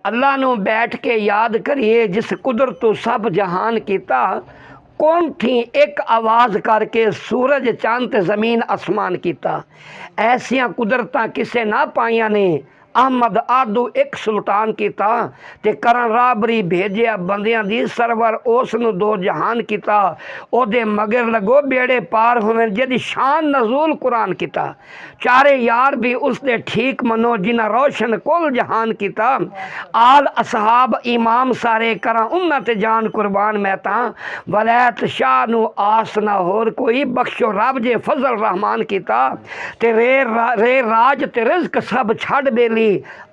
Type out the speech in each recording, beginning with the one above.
अल्लाह नू बैठ के याद करिए जिस कुदरत तो सब जहान किता। कौन थी एक आवाज़ करके सूरज चांद ज़मीन आसमान किता। ऐसिया कुदरतां किसे ना पाइया ने। अहमद आदू एक सुल्तान किता ते करन राबरी भेजिया बंदियां दी सरवर उस नू दो जहान किता। ओदे मगर लगो बेड़े पार होवे जिहदी शान नज़ूल कुरान किता। चारे यार भी उसदे ठीक मनो जिन्ना रोशन कुल जहान किता। आल असहाब इमाम सारे करा उन्ना ते जान कुर्बान मैं तां। वलैत शाह नू आस ना होर कोई बख्शो रब जे फजल रहमान किता। ते रे राज ते रिज़्क सब छड़ बेली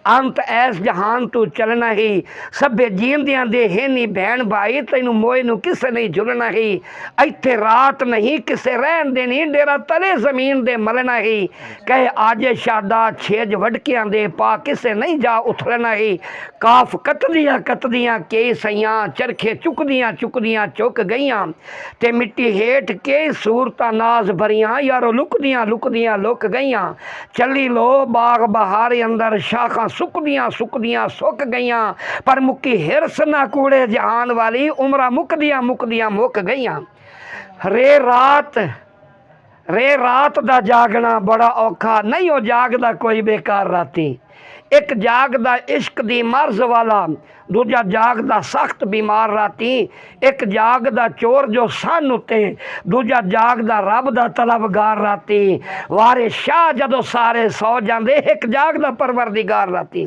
अंत ऐस जहान तू चलना ही। सभे जींदियां दे हेनी भैन भाई तैनू मोए नू किसे नहीं झुलना ही। इत्थे रात नहीं किसे रहन देनी डेरा तले जमीन दे मलना ही। कहे आजे शादा छेज वडकियां दे पा किसे नहीं जा उथलना ही। काफ कतदियां कई सैयां चरखे चुकदियां चुक गईयां ते मिट्टी हेठ कई सूरतां नाज भरियां यारो लुकदियां लुक गईयां। चली लो बाग बहार अंदर शाखां सुकदियां सुक गईयां पर मुक्की हिरस ना कूड़े जहान वाली उमरा मुकदियां मुक गईयां। रे रात दा जागना बड़ा औखा नहीं हो जागदा कोई बेकार राती। एक जागदा इश्क दी मर्ज वाला दूजा जागदा सख्त बीमार राती। एक जागदा चोर जो सन उत्ते दूजा जागदा रब दा तलबगार राती। वारे शाह जदों सारे सौ जांदे एक जागदा परवरदिगार राती।